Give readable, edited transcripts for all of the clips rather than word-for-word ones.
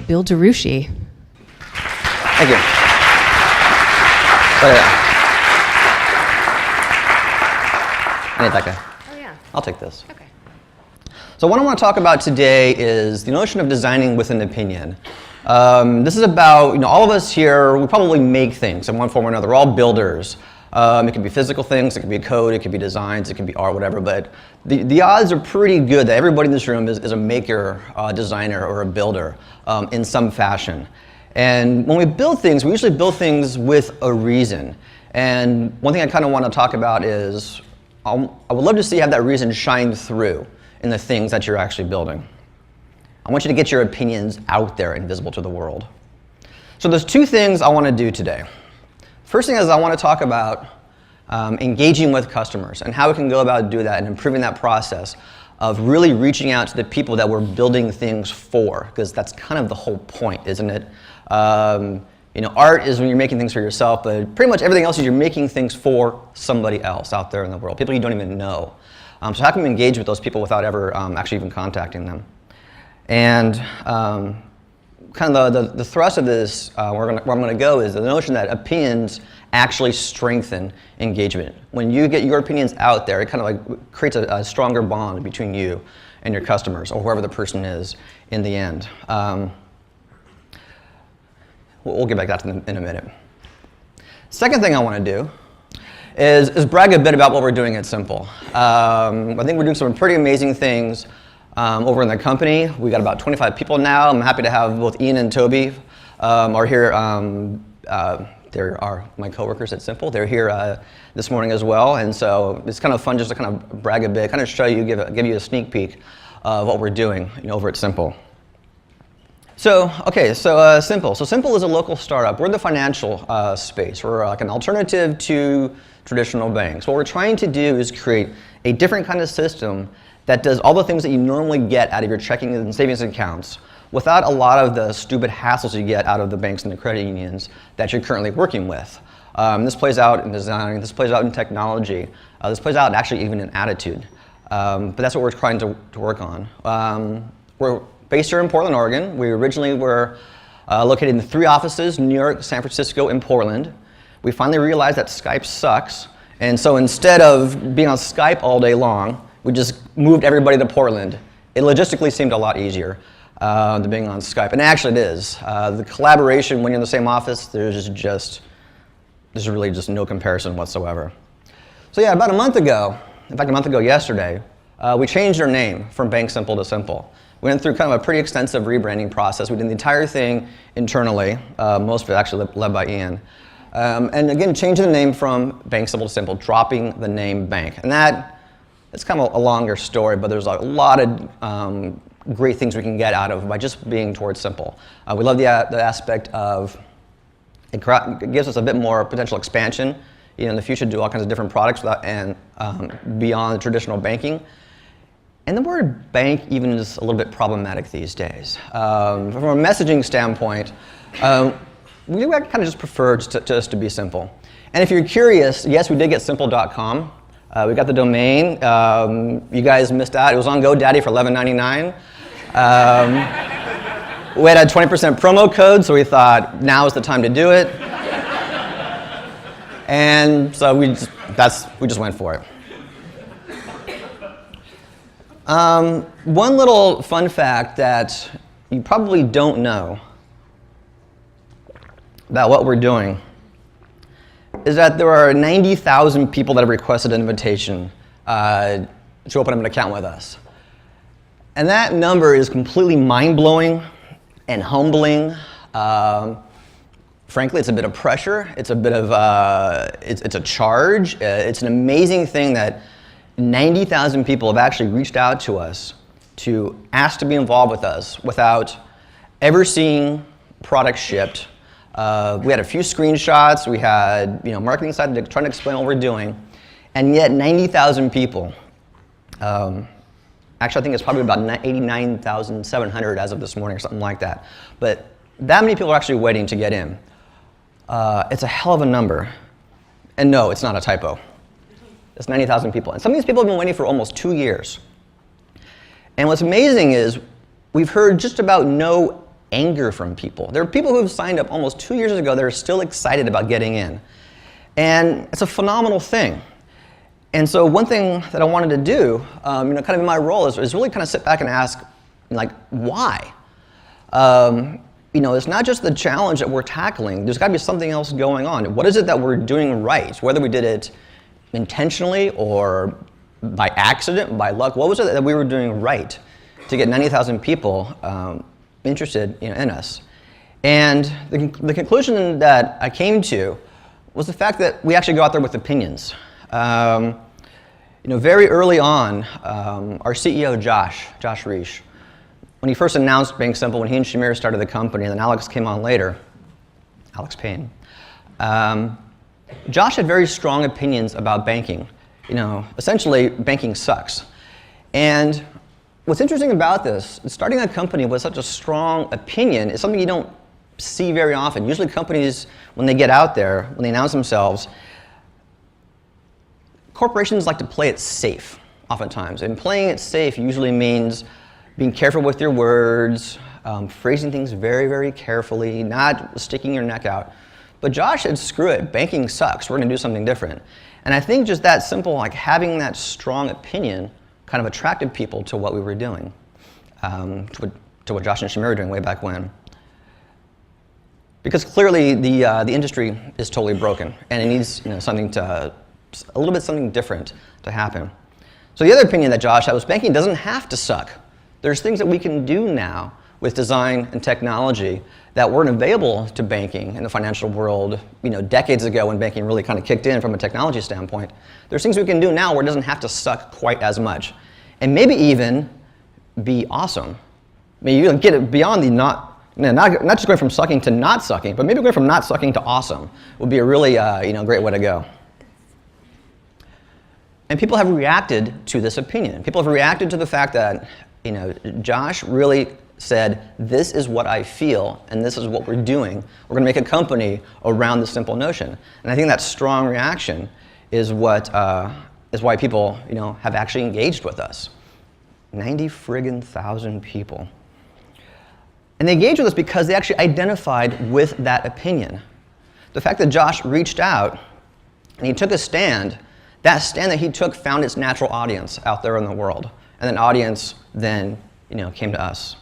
Bill DeRouchey. Thank you. I need that guy. Oh, yeah. I'll take this. Okay. So what I want to talk about today is the notion of designing with an opinion. This is about, all of us here, we probably make things in one form or another. We're all builders. It can be physical things, it can be code, it can be designs, it can be art, whatever, but the odds are pretty good that everybody in this room is a maker, designer, or a builder in some fashion. And when we build things, we usually build things with a reason. And one thing I kind of want to talk about is I would love to see have that reason shine through in the things that you're actually building. I want you to get your opinions out there and visible to the world. So there's two things I want to do today. First thing is I want to talk about engaging with customers and how we can go about doing that and improving that process of really reaching out to the people that we're building things for, because that's kind of the whole point, isn't it? Art is when you're making things for yourself, but pretty much everything else is you're making things for somebody else out there in the world, people you don't even know. So how can we engage with those people without ever actually even contacting them? And kind of the thrust of this, where I'm going to go, is the notion that opinions actually strengthen engagement. When you get your opinions out there, it kind of like creates a stronger bond between you and your customers, or whoever the person is in the end. We'll get back to that in a minute. Second thing I want to do is brag a bit about what we're doing at Simple. I think we're doing some pretty amazing things over in the company. We got about 25 people now. I'm happy to have both Ian and Toby are here. There are my coworkers at Simple. They're here this morning as well, and so it's kind of fun just to kind of brag a bit, kind of show you, give you a sneak peek of what we're doing over at Simple. So Simple. So Simple is a local startup. We're in the financial space. We're like an alternative to traditional banks. What we're trying to do is create a different kind of system that does all the things that you normally get out of your checking and savings accounts without a lot of the stupid hassles you get out of the banks and the credit unions that you're currently working with. This plays out in design, this plays out in technology, this plays out actually even in attitude. But that's what we're trying to work on. We're based here in Portland, Oregon. We originally were located in 3 offices, New York, San Francisco, and Portland. We finally realized that Skype sucks, and so instead of being on Skype all day long, we just moved everybody to Portland. It logistically seemed a lot easier than being on Skype, and actually it is. The collaboration when you're in the same office, there's really just no comparison whatsoever. So yeah, about a month ago, in fact a month ago yesterday, we changed our name from Bank Simple to Simple. We went through kind of a pretty extensive rebranding process. We did the entire thing internally, most of it actually led by Ian. And again, changing the name from Bank Simple to Simple, dropping the name Bank. And it's kind of a longer story, but there's a lot of great things we can get out of by just being towards Simple. We love the aspect of it gives us a bit more potential expansion in the future to do all kinds of different products and beyond traditional banking. And the word bank even is a little bit problematic these days. From a messaging standpoint, we kind of just prefer just to be simple. And if you're curious, yes, we did get simple.com. We got the domain. You guys missed out. It was on GoDaddy for $11.99. We had a 20% promo code, so we thought now is the time to do it. And so we just went for it. One little fun fact that you probably don't know about what we're doing is that there are 90,000 people that have requested an invitation to open up an account with us. And that number is completely mind-blowing and humbling. Frankly, it's a bit of pressure. It's a bit of, it's a charge. It's an amazing thing that 90,000 people have actually reached out to us to ask to be involved with us without ever seen product shipped. We had a few screenshots. We had marketing side trying to explain what we're doing, and yet 90,000 people. Actually, I think it's probably about 89,700 as of this morning or something like that. But that many people are actually waiting to get in. It's a hell of a number. And no, it's not a typo. It's 90,000 people. And some of these people have been waiting for almost 2 years. And what's amazing is we've heard just about no anger from people. There are people who have signed up almost 2 years ago that are still excited about getting in. And it's a phenomenal thing. And so one thing that I wanted to do, kind of in my role, is really kind of sit back and ask, why? It's not just the challenge that we're tackling. There's got to be something else going on. What is it that we're doing right? Whether we did it intentionally or by accident, by luck, what was it that we were doing right to get 90,000 people interested in us? And the conclusion that I came to was the fact that we actually go out there with opinions. Very early on, our CEO, Josh Reich, when he first announced Bank Simple, when he and Shamir started the company, and then Alex came on later, Alex Payne, Josh had very strong opinions about banking. Essentially, banking sucks. And what's interesting about this, starting a company with such a strong opinion is something you don't see very often. Usually companies, when they get out there, when they announce themselves, corporations like to play it safe, oftentimes. And playing it safe usually means being careful with your words, phrasing things very, very carefully, not sticking your neck out. But Josh said, screw it, banking sucks, we're gonna do something different. And I think just that simple, having that strong opinion kind of attracted people to what we were doing, to what Josh and Shamir were doing way back when. Because clearly the industry is totally broken, and it needs something different to happen. So the other opinion that Josh had was banking doesn't have to suck. There's things that we can do now with design and technology that weren't available to banking in the financial world, decades ago when banking really kind of kicked in from a technology standpoint. There's things we can do now where it doesn't have to suck quite as much, and maybe even be awesome. Maybe you get it beyond the not just going from sucking to not sucking, but maybe going from not sucking to awesome would be a really great way to go. And people have reacted to this opinion. People have reacted to the fact that Josh really said, this is what I feel, and this is what we're doing. We're going to make a company around this simple notion. And I think that strong reaction is why people have actually engaged with us. 90,000 people. And they engaged with us because they actually identified with that opinion. The fact that Josh reached out and he took a stand, that stand that he took found its natural audience out there in the world. And an audience then came to us.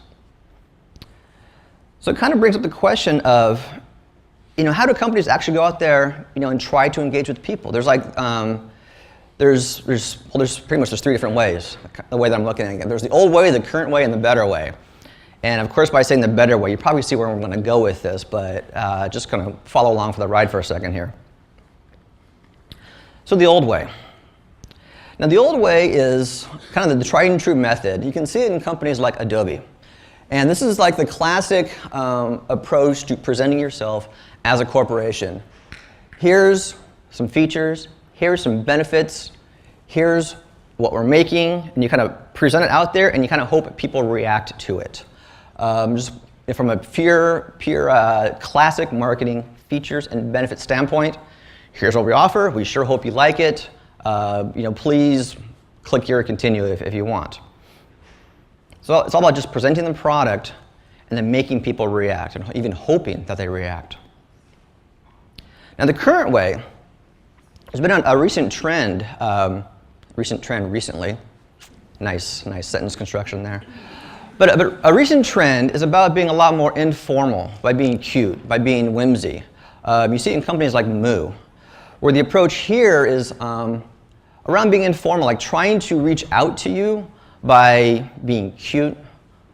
So it kind of brings up the question of, how do companies actually go out there, and try to engage with people? There's pretty much three different ways, the way that I'm looking at it. There's the old way, the current way, and the better way. And of course, by saying the better way, you probably see where I'm going to go with this, but just kind of follow along for the ride for a second here. So the old way. Now the old way is kind of the tried and true method. You can see it in companies like Adobe. And this is like the classic approach to presenting yourself as a corporation. Here's some features, here's some benefits, here's what we're making, and you kind of present it out there and you kind of hope people react to it. Just from a pure classic marketing features and benefit standpoint, here's what we offer, we sure hope you like it. Please click here or continue if you want. So it's all about just presenting the product and then making people react and even hoping that they react. Now the current way, there's been a recent trend recently. Nice sentence construction there. But a recent trend is about being a lot more informal, by being cute, by being whimsy. You see it in companies like Moo, where the approach here is around being informal, like trying to reach out to you by being cute,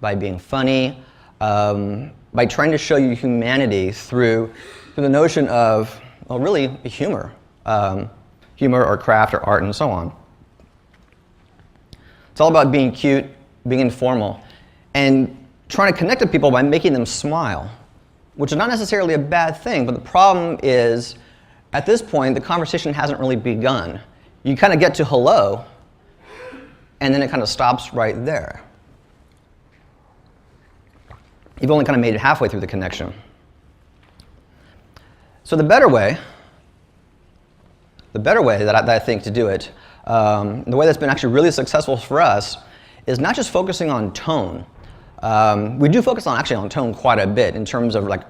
by being funny, by trying to show you humanity through the notion of, well, really humor or craft or art and so on. It's all about being cute, being informal, and trying to connect to people by making them smile, which is not necessarily a bad thing, but the problem is, at this point, the conversation hasn't really begun. You kind of get to hello, and then it kind of stops right there. You've only kind of made it halfway through the connection. So the better way that I think to do it, the way that's been actually really successful for us, is not just focusing on tone. We do focus on tone quite a bit in terms of like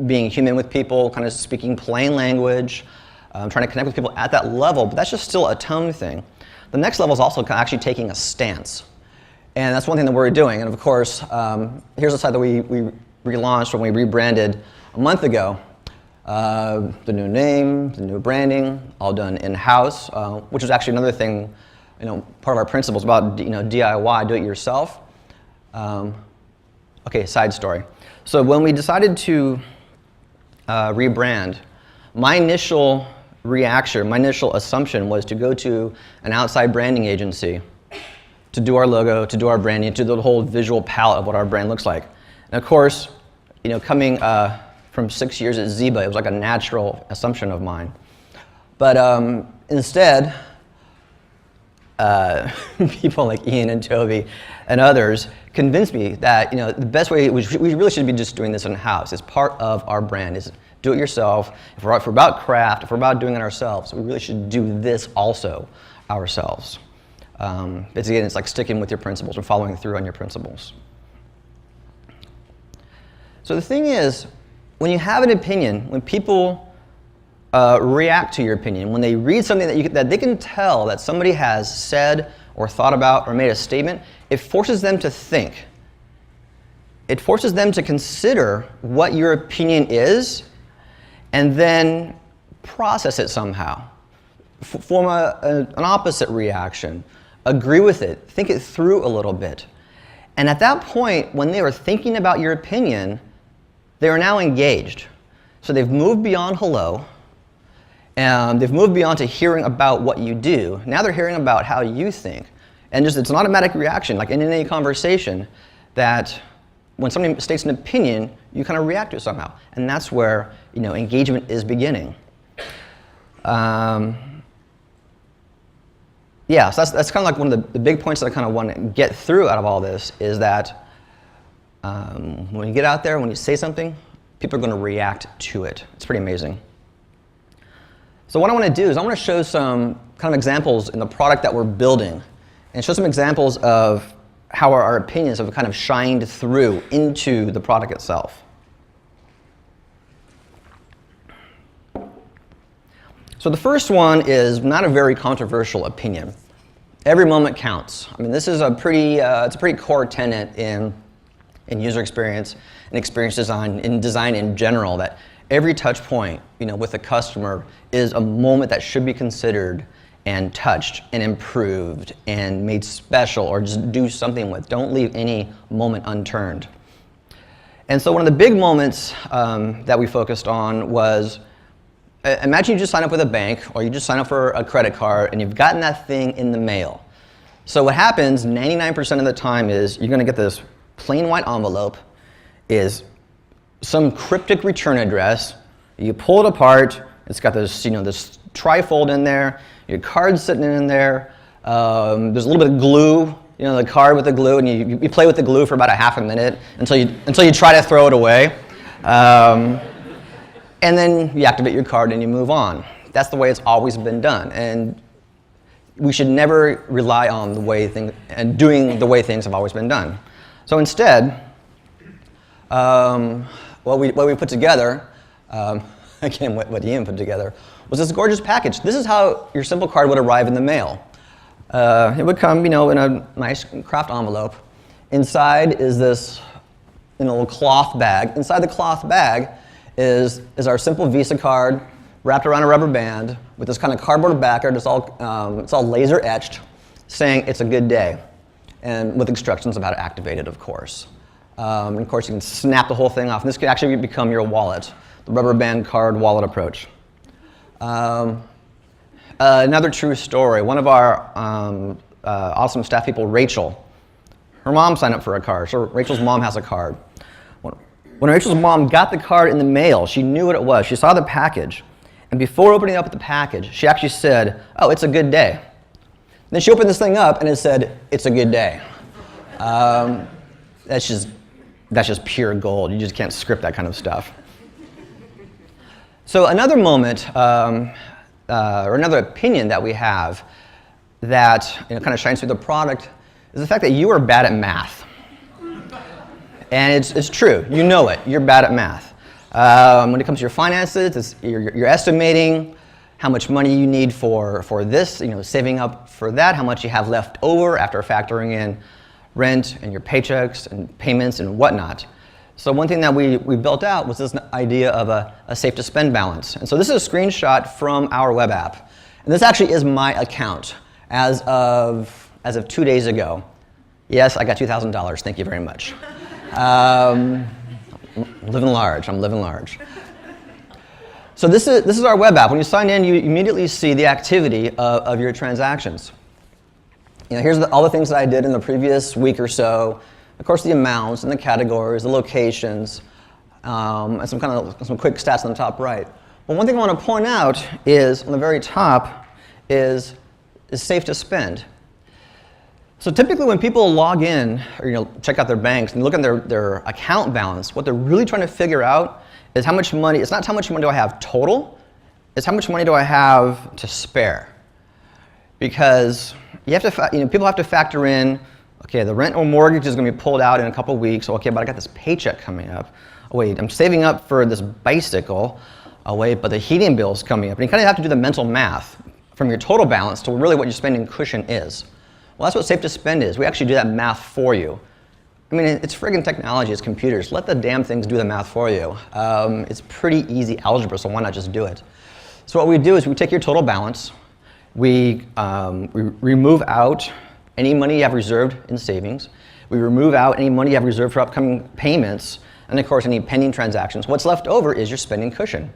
being human with people, kind of speaking plain language, trying to connect with people at that level, but that's just still a tone thing. The next level is also actually taking a stance. And that's one thing that we're doing. And of course, here's a site that we relaunched when we rebranded a month ago. The new name, the new branding, all done in-house, which is actually another thing, part of our principles about DIY, do it yourself. Okay, side story. So when we decided to rebrand, my initial reaction, my initial assumption was to go to an outside branding agency to do our logo, to do our branding, to do the whole visual palette of what our brand looks like. And of course, coming from 6 years at Ziba, it was like a natural assumption of mine. But instead, people like Ian and Toby and others convinced me that the best way, we really should be just doing this in-house. It's part of our brand. Is do it yourself. If we're about craft, if we're about doing it ourselves, we really should do this also ourselves. It's like sticking with your principles or following through on your principles. So the thing is, when you have an opinion, when people react to your opinion, when they read something that they can tell that somebody has said or thought about or made a statement, it forces them to think. It forces them to consider what your opinion is and then process it somehow. Form an opposite reaction. Agree with it. Think it through a little bit. And at that point, when they are thinking about your opinion, they are now engaged. So they've moved beyond hello, and they've moved beyond to hearing about what you do. Now they're hearing about how you think. And it's an automatic reaction, like in any conversation, that when somebody states an opinion, you kind of react to it somehow. And that's where engagement is beginning. Yeah, so that's kind of like one of the big points that I kind of want to get through out of all this is that when you get out there, when you say something, people are going to react to it. It's pretty amazing. So what I want to do is I want to show some kind of examples in the product that we're building and show some examples of how our opinions have kind of shined through into the product itself. So the first one is not a very controversial opinion. Every moment counts. I mean, this is it's a pretty core tenet in user experience and experience design, in design in general, that every touch point, with a customer is a moment that should be considered and touched and improved and made special or just do something with. Don't leave any moment unturned. And so one of the big moments that we focused on was, imagine you just sign up with a bank or you just sign up for a credit card and you've gotten that thing in the mail. So what happens 99% of the time is you're going to get this plain white envelope, is some cryptic return address. You pull it apart, it's got this, this trifold in there, your card's sitting in there, there's a little bit of glue, the card with the glue, and you play with the glue for about a half a minute until you try to throw it away. And then you activate your card and you move on. That's the way it's always been done. And we should never rely on the way doing the way things have always been done. So instead, what we put together, again, what Ian put together, was this gorgeous package. This is how your simple card would arrive in the mail. It would come, in a nice craft envelope. Inside is this, little cloth bag. Inside the cloth bag is our simple Visa card wrapped around a rubber band with this kind of cardboard backer. It's all laser etched, saying it's a good day, and with instructions about how to activate it, of course. And of course, you can snap the whole thing off. And this could actually become your wallet, the rubber band card wallet approach. Another true story. One of our awesome staff people, Rachel, Her mom signed up for a card, so Rachel's mom has a card. When Rachel's mom got the card in the mail, she knew what it was. She saw the package. And before opening up the package, she actually said, "Oh, it's a good day." Then she opened this thing up and it said, "It's a good day." That's just pure gold. You just can't script that kind of stuff. So another moment, or another opinion that we have that kind of shines through the product is the fact that you are bad at math. And it's true. You know it. You're bad at math. When it comes to your finances, you're estimating how much money you need for this, saving up for that, how much you have left over after factoring in rent and your paychecks and payments and whatnot. So one thing that we built out was this idea of a safe to spend balance. And so this is a screenshot from our web app. And this actually is my account as of 2 days ago. Yes, I got $2,000. Thank you very much. I'm living large. So this is our web app. When you sign in, you immediately see the activity of your transactions. Here's all the things that I did in the previous week or so. Of course, the amounts and the categories, the locations, and some quick stats on the top right. But one thing I want to point out is on the very top is safe to spend. So typically when people log in or check out their banks and look at their account balance, what they're really trying to figure out is how much money. It's not how much money do I have total, it's how much money do I have to spare. Because you have to, people have to factor in, okay, the rent or mortgage is going to be pulled out in a couple weeks. Okay, but I got this paycheck coming up. Oh, wait, I'm saving up for this bicycle. Oh, wait, but the heating bill's coming up. And you kind of have to do the mental math from your total balance to really what your spending cushion is. Well, that's what safe to spend is. We actually do that math for you. I mean, it's friggin' technology, it's computers. Let the damn things do the math for you. It's pretty easy algebra, so why not just do it? So what we do is we take your total balance, we remove out any money you have reserved in savings, we remove out any money you have reserved for upcoming payments, and of course any pending transactions. What's left over is your spending cushion.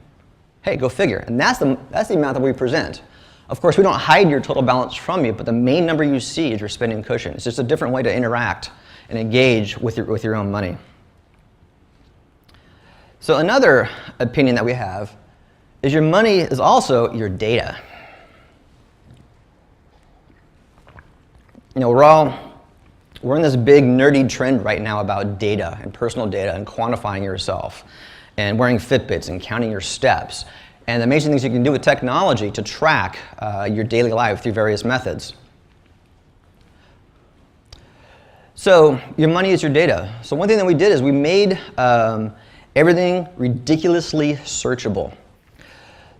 Hey, go figure. And that's the amount that we present. Of course, we don't hide your total balance from you, but the main number you see is your spending cushion. It's just a different way to interact and engage with your own money. So another opinion that we have is your money is also your data. We're in this big nerdy trend right now about data and personal data and quantifying yourself and wearing Fitbits and counting your steps and the amazing things you can do with technology to track your daily life through various methods. So your money is your data. So one thing that we did is we made everything ridiculously searchable.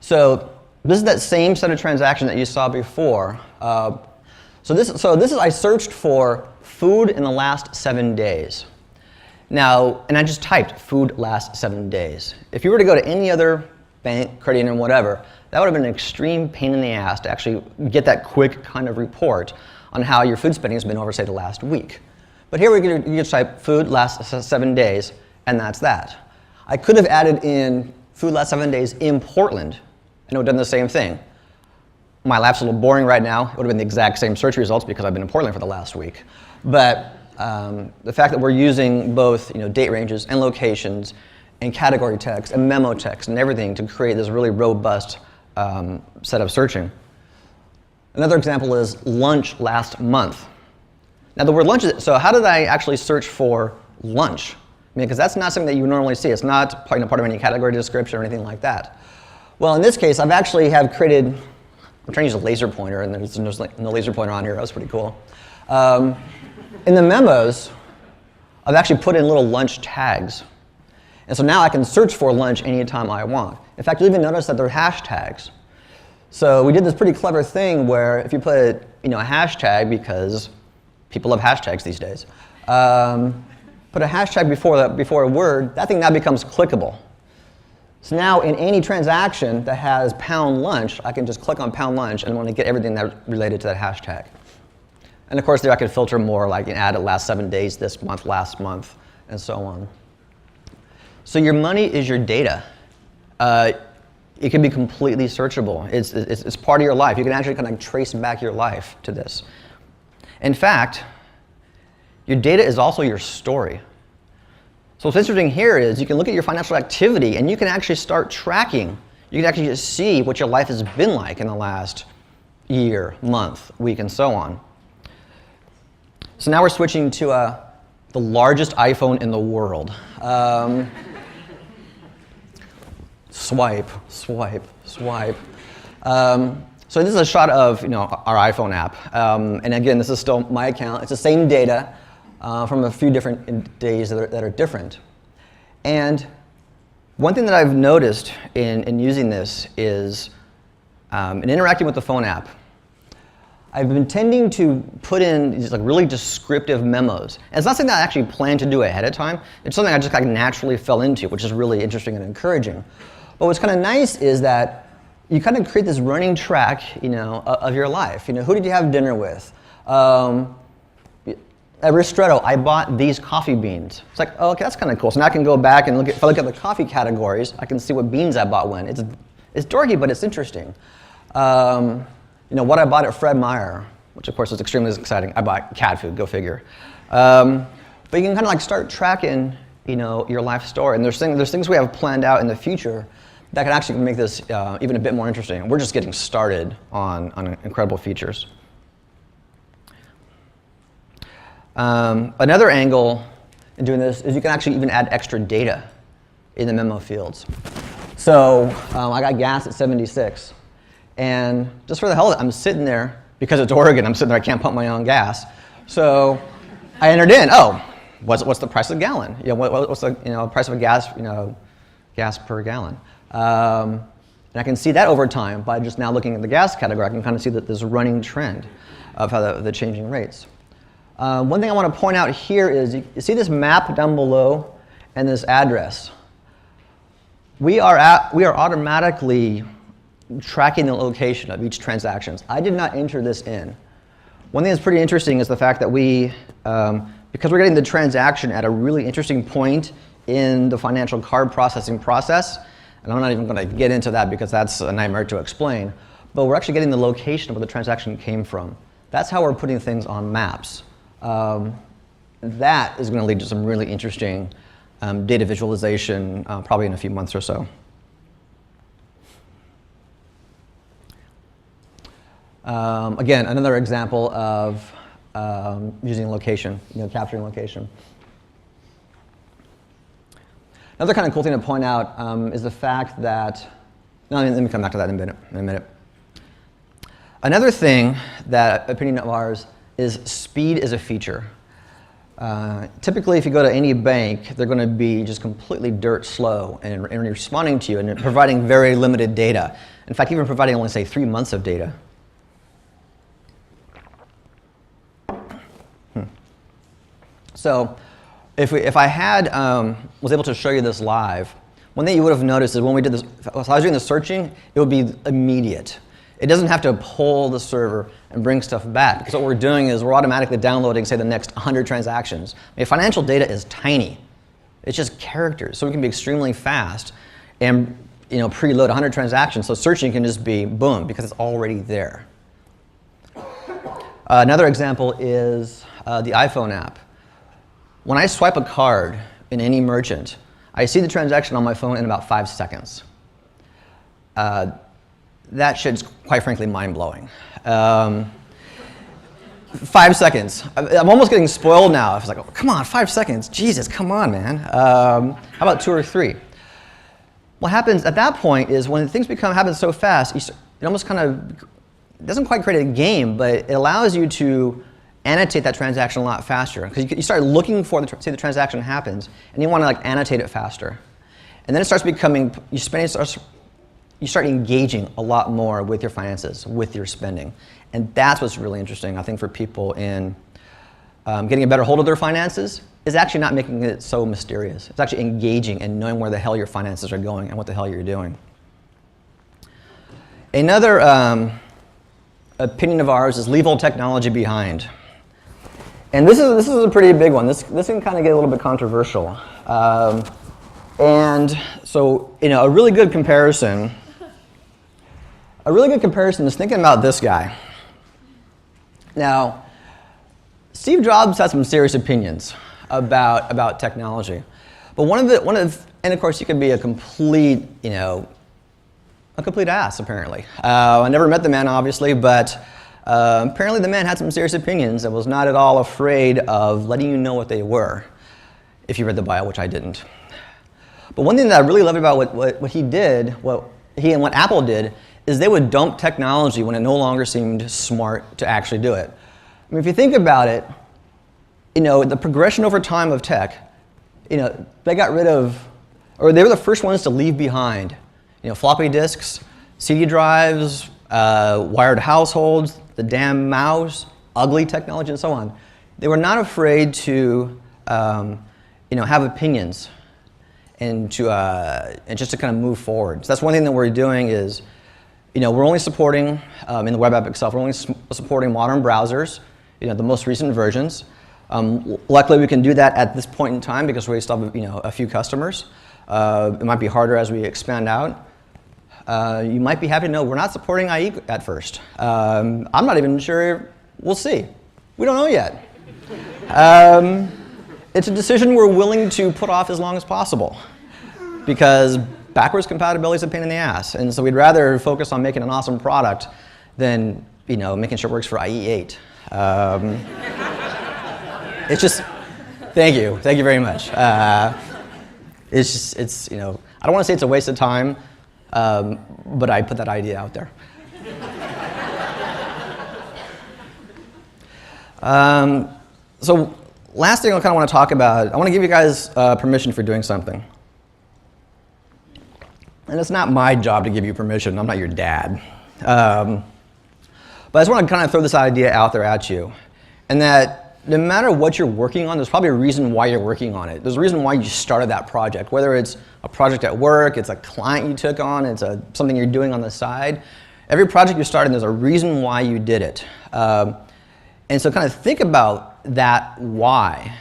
So this is that same set of transactions that you saw before. So this is I searched for food in the last 7 days. Now, and I just typed food last 7 days. If you were to go to any other bank, credit union, whatever, that would have been an extreme pain in the ass to actually get that quick kind of report on how your food spending has been over, say, the last week. But here you just type food last 7 days, and that's that. I could have added in food last 7 days in Portland, and it would have done the same thing. My lap's a little boring right now. It would have been the exact same search results because I've been in Portland for the last week. But the fact that we're using both date ranges and locations and category text and memo text and everything to create this really robust set of searching. Another example is lunch last month. Now the word lunch is, so how did I actually search for lunch? Because that's not something that you normally see. It's not part of any category description or anything like that. Well, in this case, I've actually created, I'm trying to use a laser pointer, and there's no laser pointer on here. That was pretty cool. In the memos, I've actually put in little lunch tags. And so now I can search for lunch anytime I want. In fact, you'll even notice that they're hashtags. So we did this pretty clever thing where if you put a hashtag, because people love hashtags these days, put a hashtag before a word, that thing now becomes clickable. So now in any transaction that has pound lunch, I can just click on pound lunch and I want to get everything that's related to that hashtag. And of course there I could filter more, like add it last 7 days, this month, last month, and so on. So your money is your data. It can be completely searchable. It's part of your life. You can actually kind of trace back your life to this. In fact, Your data is also your story. So what's interesting here is you can look at your financial activity and you can actually start tracking. You can actually just see what your life has been like in the last year, month, week, and so on. So now we're switching to the largest iPhone in the world. Swipe, swipe, swipe. So this is a shot of our iPhone app. And again, this is still my account. It's the same data from a few different days that are different. And one thing that I've noticed in using this is in interacting with the phone app, I've been tending to put in these really descriptive memos. And it's not something that I actually planned to do ahead of time. It's something I just naturally fell into, which is really interesting and encouraging. But what's kind of nice is that you kind of create this running track, of your life. Who did you have dinner with? At Ristretto, I bought these coffee beans. It's like, oh, okay, that's kind of cool. So now I can go back and if I look at the coffee categories, I can see what beans I bought when. It's dorky, but it's interesting. What I bought at Fred Meyer, which of course is extremely exciting. I bought cat food, go figure. But you can kind of start tracking, your life story. And there's things we have planned out in the future that can actually make this even a bit more interesting. We're just getting started on incredible features. Another angle in doing this is you can actually even add extra data in the memo fields. So I got gas at 76. And just for the hell of it, I'm sitting there, because it's Oregon, I'm sitting there, I can't pump my own gas. So I entered in, what's the price of a gallon? What's the price of a gas per gallon? And I can see that over time by just now looking at the gas category. I can kind of see that there's a running trend of how the changing rates. One thing I want to point out here is you see this map down below and this address. We are automatically tracking the location of each transaction. I did not enter this in. One thing that's pretty interesting is the fact that because we're getting the transaction at a really interesting point in the financial card processing process, and I'm not even going to get into that because that's a nightmare to explain, but we're actually getting the location of where the transaction came from. That's how we're putting things on maps. That is going to lead to some really interesting data visualization probably in a few months or so. Again, another example of using location, capturing location. Another kind of cool thing to point out is the fact that, let me come back to that in a minute. Another thing that opinion of ours is speed is a feature. Typically, if you go to any bank, they're going to be just completely dirt slow and responding to you and providing very limited data. In fact, even providing only, say, 3 months of data. So if I had was able to show you this live, one thing you would have noticed is when we did this, if I was doing the searching, it would be immediate. It doesn't have to pull the server and bring stuff back, because what we're doing is we're automatically downloading, say, the next 100 transactions. Financial data is tiny. It's just characters, so we can be extremely fast and preload 100 transactions, so searching can just be boom, because it's already there. Another example is the iPhone app. When I swipe a card in any merchant, I see the transaction on my phone in about 5 seconds. That shit's quite frankly mind-blowing. 5 seconds. I'm almost getting spoiled now. I was like, oh, come on, 5 seconds. Jesus, come on, man. How about 2 or 3? What happens at that point is when things happen so fast, it almost kind of doesn't quite create a game, but it allows you to annotate that transaction a lot faster. Because you start looking for say the transaction happens, and you want to annotate it faster. And then it starts becoming, you start engaging a lot more with your finances, with your spending. And that's what's really interesting, I think, for people in getting a better hold of their finances, is actually not making it so mysterious. It's actually engaging and knowing where the hell your finances are going and what the hell you're doing. Another opinion of ours is leave old technology behind. And this is a pretty big one. This can kind of get a little bit controversial. And so, a really good comparison is thinking about this guy. Now, Steve Jobs had some serious opinions about technology, but and of course you could be a complete ass apparently. I never met the man obviously, but apparently the man had some serious opinions and was not at all afraid of letting you know what they were, if you read the bio, which I didn't. But one thing that I really loved about what he did, what he and what Apple did, is they would dump technology when it no longer seemed smart to actually do it. I mean, if you think about it, the progression over time of tech, they got rid of, or they were the first ones to leave behind, floppy disks, CD drives, wired households, the damn mouse, ugly technology, and so on. They were not afraid to, have opinions and just to kind of move forward. So that's one thing that we're doing is, we're only supporting, in the web app itself, we're only supporting modern browsers, the most recent versions. Luckily, we can do that at this point in time because we still have, a few customers. It might be harder as we expand out. You might be happy to know we're not supporting IE at first. I'm not even sure. We'll see. We don't know yet. It's a decision we're willing to put off as long as possible because backwards compatibility is a pain in the ass, and so we'd rather focus on making an awesome product than making sure it works for IE8. It's just, thank you very much. It's I don't want to say it's a waste of time, but I put that idea out there. So last thing I kind of want to talk about, I want to give you guys permission for doing something. And it's not my job to give you permission. I'm not your dad. But I just want to kind of throw this idea out there at you. And that no matter what you're working on, there's probably a reason why you're working on it. There's a reason why you started that project. Whether it's a project at work, it's a client you took on, it's something you're doing on the side. Every project you're starting, there's a reason why you did it. And so kind of think about that why.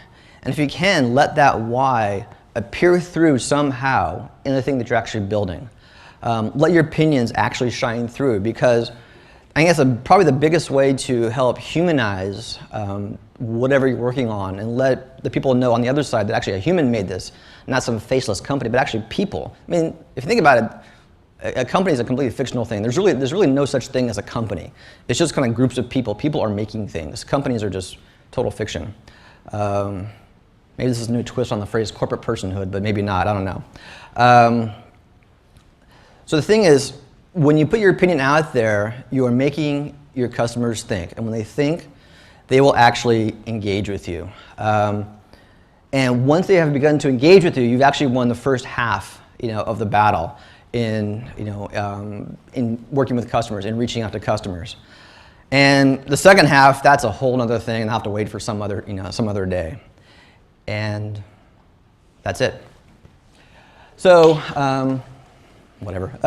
And if you can, let that why appear through somehow in the thing that you're actually building. Let your opinions actually shine through, because I guess probably the biggest way to help humanize whatever you're working on and let the people know on the other side that actually a human made this, not some faceless company, but actually people. I mean, if you think about it, a company is a completely fictional thing. There's really no such thing as a company. It's just kind of groups of people. People are making things. Companies are just total fiction. Maybe this is a new twist on the phrase corporate personhood, but maybe not. I don't know. So the thing is, when you put your opinion out there, you are making your customers think. And when they think, they will actually engage with you. And once they have begun to engage with you, you've actually won the first half of the battle in working with customers and reaching out to customers. And the second half, that's a whole other thing, and I'll have to wait for some other day. And that's it. So, whatever.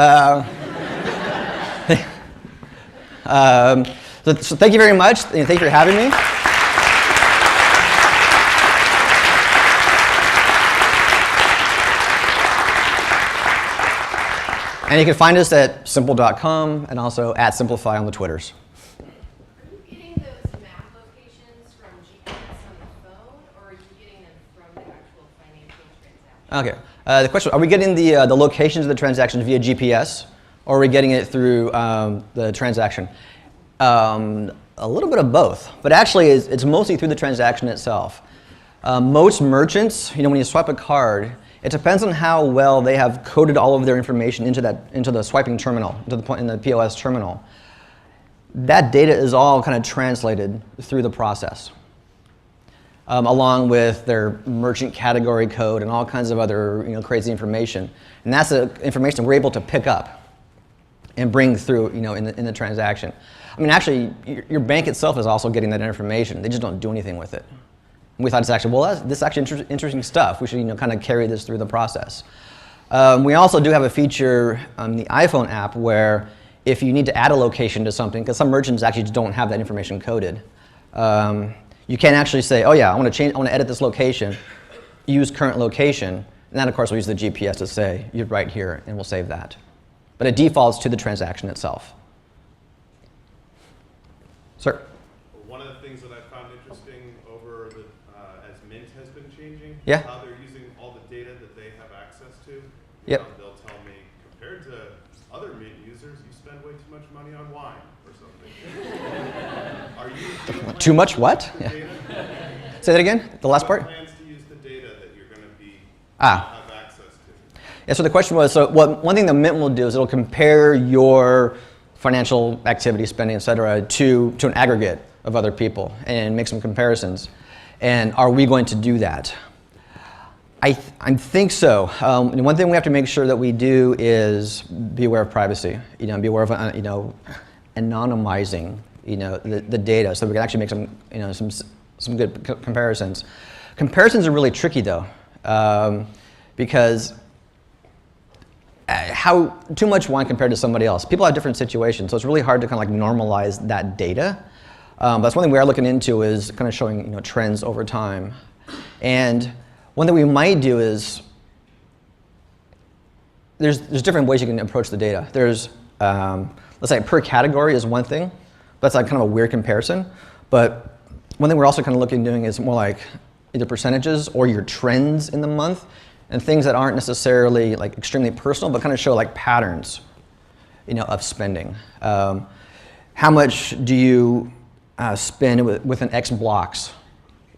So thank you very much, and thank you for having me. And you can find us at simple.com and also at Simplify on the Twitters. Are you getting those map locations from GPS on the phone, or are you getting them from the actual financial transaction? Okay. The question, are we getting the locations of the transactions via GPS, or are we getting it through the transaction? A little bit of both, but actually it's mostly through the transaction itself. Most merchants, when you swipe a card, it depends on how well they have coded all of their information into the swiping terminal, into the point in the POS terminal. That data is all kind of translated through the process, along with their merchant category code and all kinds of other crazy information. And that's the information we're able to pick up and bring through in the transaction. I mean, actually, your bank itself is also getting that information. They just don't do anything with it. And we thought this is actually interesting stuff. We should kind of carry this through the process. We also do have a feature on the iPhone app where if you need to add a location to something, because some merchants actually just don't have that information coded, you can actually say, oh yeah, I want to edit this location, use current location, and then of course we'll use the GPS to say, you're right here, and we'll save that. But it defaults to the transaction itself. Sir? One of the things that I found interesting Yeah. how they're using all the data that they have access to. Yep. They'll tell me, compared to other Mint users, you spend way too much money on wine or something. Are you Too much what? the Yeah. data? Say that again, the last part? Plans to use the data that you're going to be Ah. have access to. Yeah, so the question was, so one thing the Mint will do is it'll compare your financial activity, spending, et cetera, to an aggregate of other people and make some comparisons. And are we going to do that? I think so. One thing we have to make sure that we do is be aware of privacy. Be aware of anonymizing the data, so we can actually make some good comparisons. Comparisons are really tricky though, because how too much wine compared to somebody else? People have different situations, so it's really hard to kind of like normalize that data. But that's one thing we are looking into is kind of showing trends over time. And one thing we might do is there's different ways you can approach the data. There's let's say per category is one thing. That's like kind of a weird comparison. But one thing we're also kind of looking at doing is more like either percentages or your trends in the month, and things that aren't necessarily like extremely personal, but kind of show like patterns, of spending. How much do you spend within X blocks,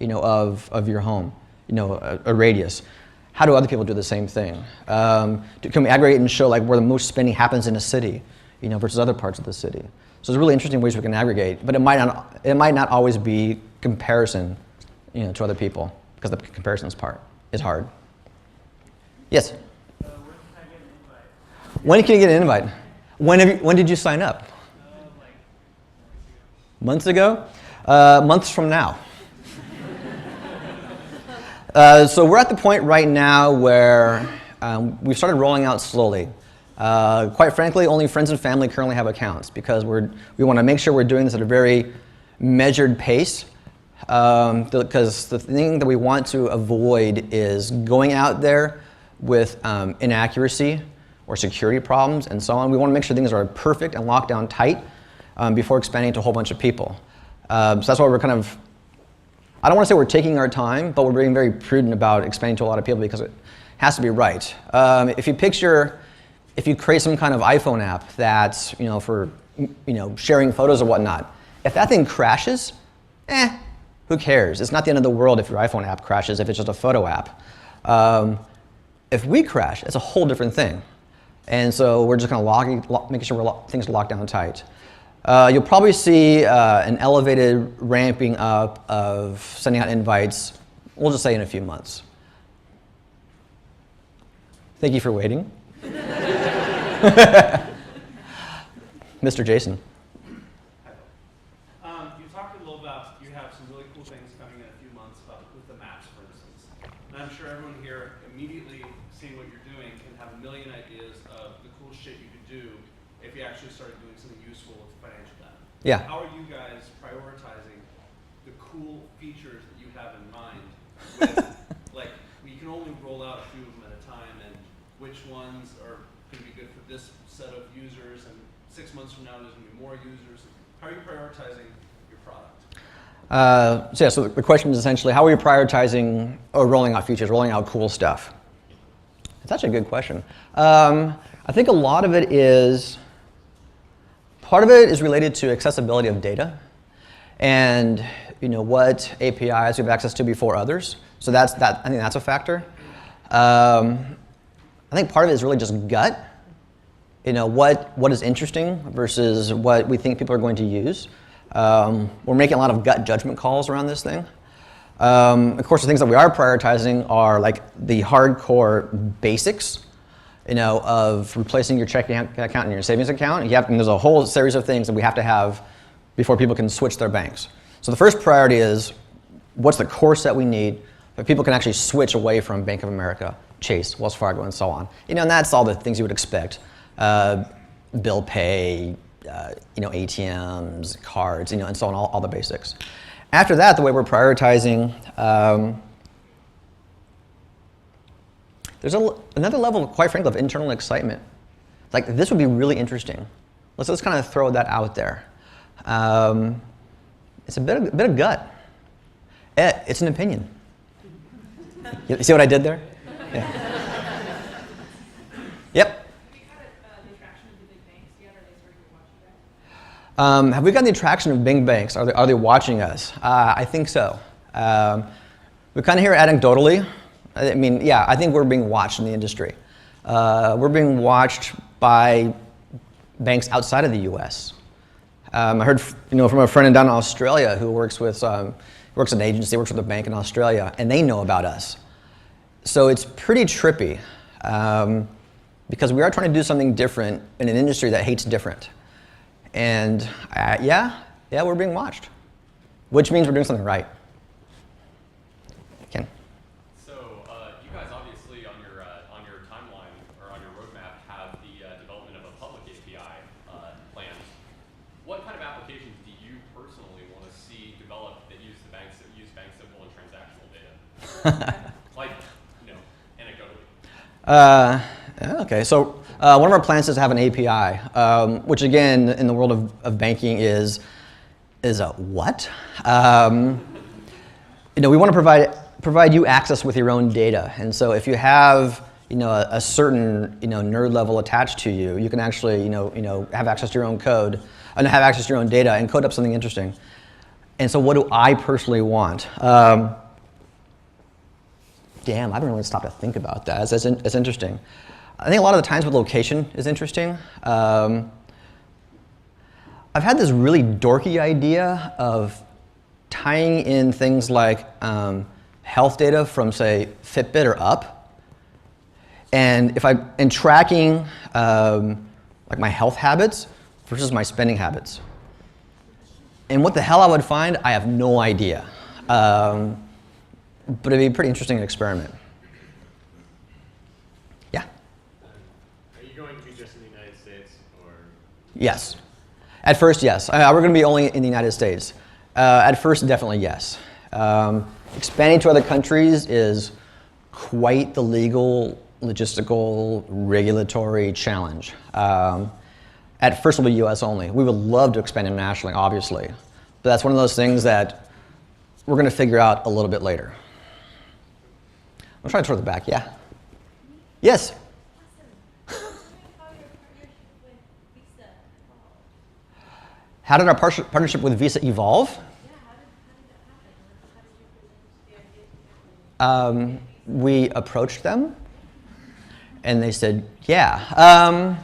of your home, a radius? How do other people do the same thing? Can we aggregate and show like where the most spending happens in a city, versus other parts of the city? So there's really interesting ways we can aggregate, but it might not always be comparison, to other people, because the comparisons part is hard. Yes. When can you get an invite? When did you sign up? Months ago? Months from now. So we're at the point right now where we've started rolling out slowly. Quite frankly, only friends and family currently have accounts because we want to make sure we're doing this at a very measured pace. Because the thing that we want to avoid is going out there with inaccuracy or security problems and so on. We want to make sure things are perfect and locked down tight before expanding to a whole bunch of people. So that's why we're kind of, I don't want to say we're taking our time, but we're being very prudent about expanding to a lot of people because it has to be right. If you create some kind of iPhone app that's for sharing photos or whatnot, if that thing crashes, who cares? It's not the end of the world if your iPhone app crashes if it's just a photo app. If we crash, it's a whole different thing. And so we're just kind of making sure things are locked down tight. You'll probably see an elevated ramping up of sending out invites, we'll just say in a few months. Thank you for waiting. Mr. Jason. You talked a little about you have some really cool things coming in a few months with the maps, for instance. And I'm sure everyone here immediately seeing what you're doing can have a million ideas of the cool shit you could do if you actually started doing something useful with financial data. Yeah. How are you guys prioritizing the cool features that you have in mind? With, we can only roll out a few of them at a time, and which ones are going to be good for this set of users, and 6 months from now there's going to be more users. How are you prioritizing your product? So the question is essentially, how are you prioritizing or rolling out features, rolling out cool stuff? It's actually a good question. I think a lot of it is, part of it is related to accessibility of data and what APIs we have access to before others. So I think that's a factor. I think part of it is really just gut. What is interesting versus what we think people are going to use. We're making a lot of gut judgment calls around this thing. Of course, the things that we are prioritizing are like the hardcore basics, of replacing your checking account and your savings account. And there's a whole series of things that we have to have before people can switch their banks. So the first priority is what's the core set we need that people can actually switch away from Bank of America, Chase, Wells Fargo, and so on. And that's all the things you would expect. Bill pay, ATMs, cards, and so on, all the basics. After that, the way we're prioritizing, there's another level, quite frankly, of internal excitement. Like, this would be really interesting. Let's kind of throw that out there. It's a bit of gut. It's an opinion. You see what I did there? Yeah. Yep. Have you had the attraction of the big banks yet? Are they starting to watch you guys? Have we gotten the attraction of big banks? Are they watching us? I think so. We kind of hear anecdotally. I mean, yeah, I think we're being watched in the industry. We're being watched by banks outside of the U.S. I heard, from a friend down in Australia who works with an agency, works with a bank in Australia, and they know about us. So it's pretty trippy because we are trying to do something different in an industry that hates different. And yeah, we're being watched, which means we're doing something right. Ken. So you guys obviously on your timeline or on your roadmap have the development of a public API plan. What kind of applications do you personally want to see developed that use bank simple and transactional data? Like, anecdotally. Okay, so one of our plans is to have an API, which again, in the world of banking is a what? We want to provide you access with your own data, and so if you have a certain nerd level attached to you, you can actually have access to your own code and have access to your own data and code up something interesting. And so, what do I personally want? Damn, I haven't really stopped to think about that. It's interesting. I think a lot of the times with location is interesting. I've had this really dorky idea of tying in things like health data from, say, Fitbit or Up, and tracking like my health habits versus my spending habits. And what the hell I would find, I have no idea. But it'd be a pretty interesting experiment. Yeah? Are you going to be just in the United States, or? Yes. At first, yes. We're going to be only in the United States. At first, definitely yes. Expanding to other countries is quite the legal, logistical, regulatory challenge. At first, it'll be US only. We would love to expand internationally, obviously. But that's one of those things that we're going to figure out a little bit later. I'm trying to toward the back, yeah? Yes? How did our partnership with Visa evolve? We approached them, and they said, yeah.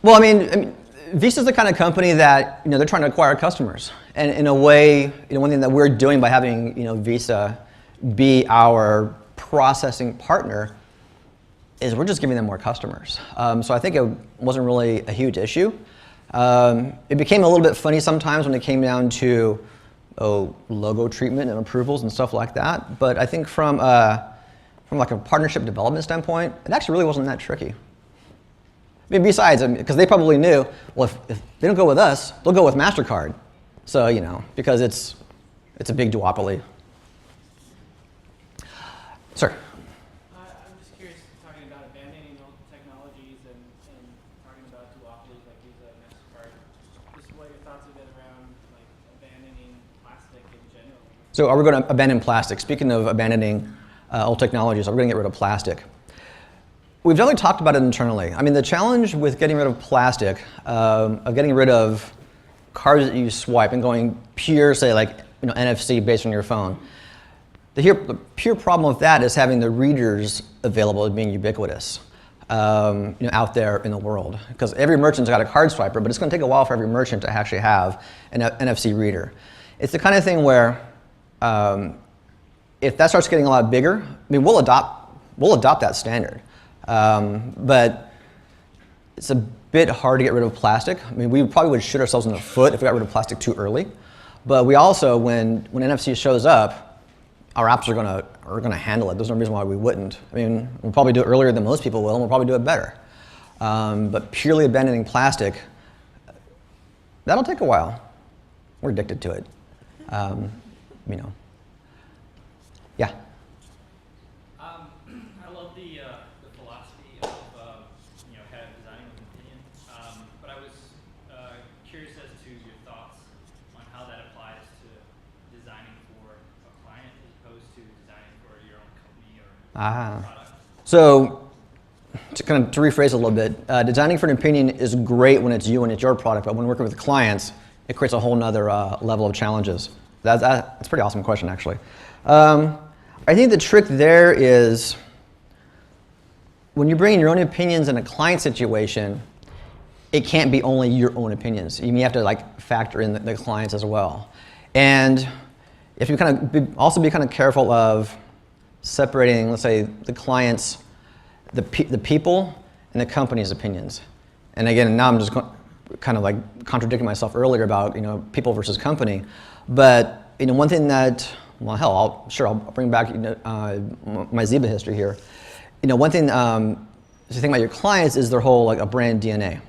Well, I mean, Visa's the kind of company that they're trying to acquire customers, and in a way, one thing that we're doing by having Visa be our processing partner is we're just giving them more customers. So I think it wasn't really a huge issue. It became a little bit funny sometimes when it came down to logo treatment and approvals and stuff like that. But I think from like a partnership development standpoint, it actually really wasn't that tricky. I mean, besides, because they probably knew, well, if they don't go with us, they'll go with MasterCard. So, because it's a big duopoly. Sir? I'm just curious, talking about abandoning old technologies and talking about duopolies like Visa and MasterCard, just what your thoughts have been around like abandoning plastic in general. So are we going to abandon plastic? Speaking of abandoning old technologies, are we going to get rid of plastic? We've definitely talked about it internally. I mean, the challenge with getting rid of plastic, of getting rid of cards that you swipe and going pure, say, like NFC based on your phone. The pure problem with that is having the readers available and being ubiquitous out there in the world. Because every merchant's got a card swiper, but it's going to take a while for every merchant to actually have an NFC reader. It's the kind of thing where if that starts getting a lot bigger, I mean, we'll adopt that standard. But it's a bit hard to get rid of plastic. I mean, we probably would shoot ourselves in the foot if we got rid of plastic too early. But we also, when NFC shows up, our apps are gonna handle it. There's no reason why we wouldn't. I mean, we'll probably do it earlier than most people will, and we'll probably do it better. But purely abandoning plastic, that'll take a while. We're addicted to it. Yeah. I love the philosophy of kind of designing with opinion, but I was curious as to your thoughts on how that applies to designing for a client as opposed to So to rephrase a little bit, designing for an opinion is great when it's you and it's your product, but when working with clients, it creates a whole nother level of challenges. That's a pretty awesome question, actually. I think the trick there is when you bring in your own opinions in a client situation, it can't be only your own opinions. You may have to factor in the clients as well. And if you also be careful of separating, let's say, the clients, the people, and the company's opinions. And again, now I'm just contradicting myself earlier about people versus company. But one thing that, well, hell, I'll bring back my Zeba history here. One thing to think about your clients is their whole a brand DNA.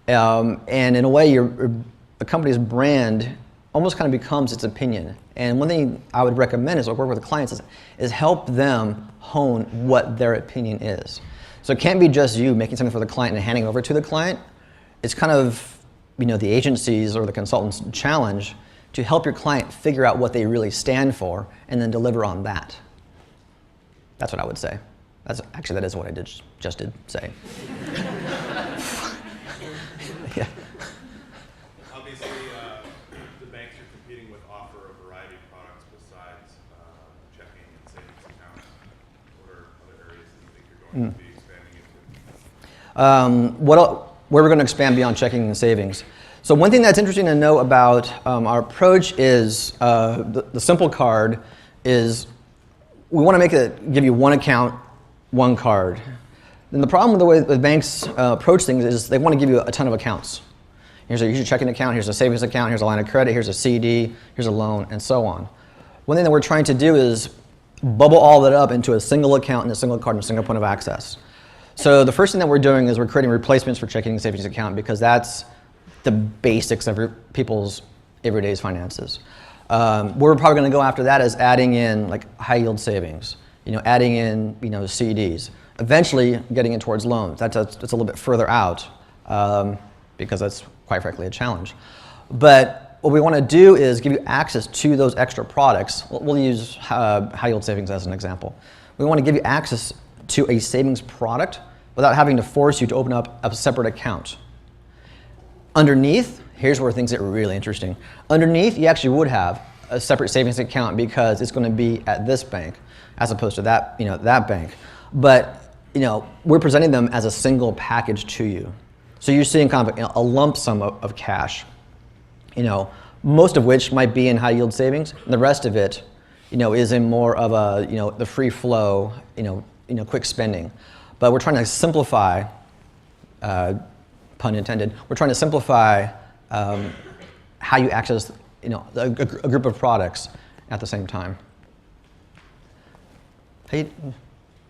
And in a way, a company's brand almost becomes its opinion. And one thing I would recommend is work with clients is help them hone what their opinion is. So it can't be just you making something for the client and handing it over to the client. It's the agency's or the consultant's challenge to help your client figure out what they really stand for and then deliver on that. That's what I would say. That is what I just did say. Yeah. Obviously, the banks you're competing with offer a variety of products besides checking and savings accounts. What are other areas that you think you're going to be expanding into? Where we're going to expand beyond checking and savings. So one thing that's interesting to know about our approach is the simple card is we want to give you one account, one card. And the problem with the way the banks approach things is they want to give you a ton of accounts. Here's a checking account, here's a savings account, here's a line of credit, here's a CD, here's a loan, and so on. One thing that we're trying to do is bubble all that up into a single account and a single card and a single point of access. So the first thing that we're doing is we're creating replacements for checking and savings account because that's the basics of people's everyday finances. Where we're probably going to go after that is adding in high yield savings, adding in CDs. Eventually, getting in towards loans. That's a little bit further out because that's quite frankly a challenge. But what we want to do is give you access to those extra products. We'll use high yield savings as an example. We want to give you access to a savings product without having to force you to open up a separate account. Underneath, here's where things get really interesting. Underneath, you actually would have a separate savings account because it's going to be at this bank as opposed to that bank. But we're presenting them as a single package to you. So you're seeing a lump sum of cash, most of which might be in high yield savings, and the rest of it, is in more of the free flow, quick spending. But we're trying to simplify, pun intended, we're trying to simplify how you access, a group of products at the same time. Hey,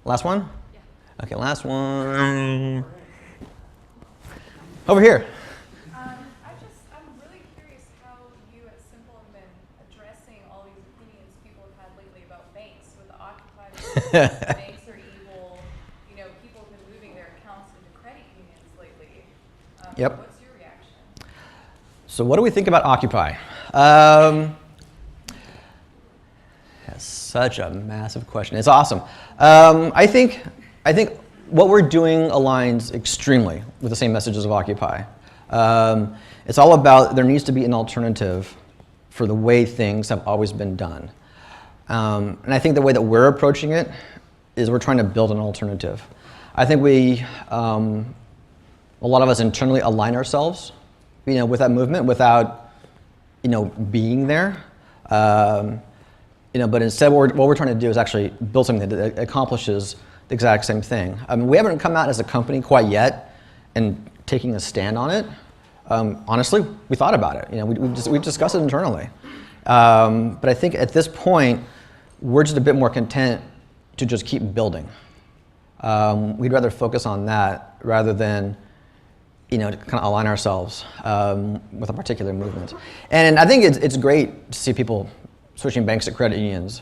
last one? Yeah. Okay, last one. Over here. I'm really curious how you at Simple have been addressing all these opinions people have had lately about banks with the Occupy banks are evil. People have been moving their accounts into credit unions lately. Yep. What's your reaction? So what do we think about Occupy? That's such a massive question. It's awesome. I think what we're doing aligns extremely with the same messages of Occupy. It's all about there needs to be an alternative for the way things have always been done. And I think the way that we're approaching it is we're trying to build an alternative. I think a lot of us internally align ourselves, with that movement without, being there. But instead what we're trying to do is actually build something that accomplishes the exact same thing. We haven't come out as a company quite yet and taking a stand on it. Honestly, we thought about it. We've discussed it internally. But I think at this point, we're just a bit more content to just keep building. We'd rather focus on that rather than, to kind of align ourselves with a particular movement. And I think it's great to see people switching banks to credit unions.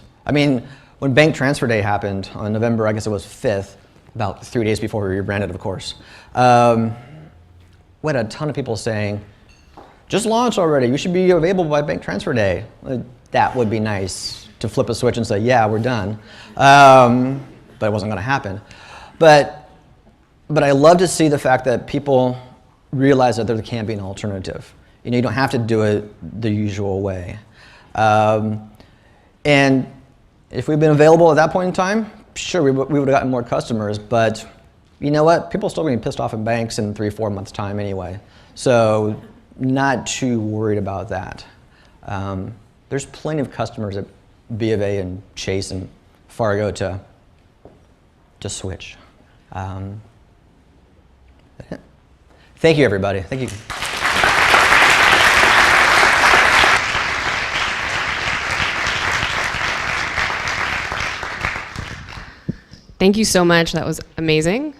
When Bank Transfer Day happened on November, I guess it was 5th, about 3 days before we rebranded, of course, we had a ton of people saying, just launch already, you should be available by Bank Transfer Day. That would be nice to flip a switch and say, yeah, we're done. but it wasn't going to happen. But I love to see the fact that people realize that there can be an alternative. You know, you don't have to do it the usual way. And if we'd been available at that point in time, sure, we would have gotten more customers, but you know what? People are still going to be pissed off at banks in 3-4 months' time anyway. So not too worried about that. There's plenty of customers at B of A and Chase and Fargo to switch. Thank you, everybody. Thank you. Thank you so much. That was amazing.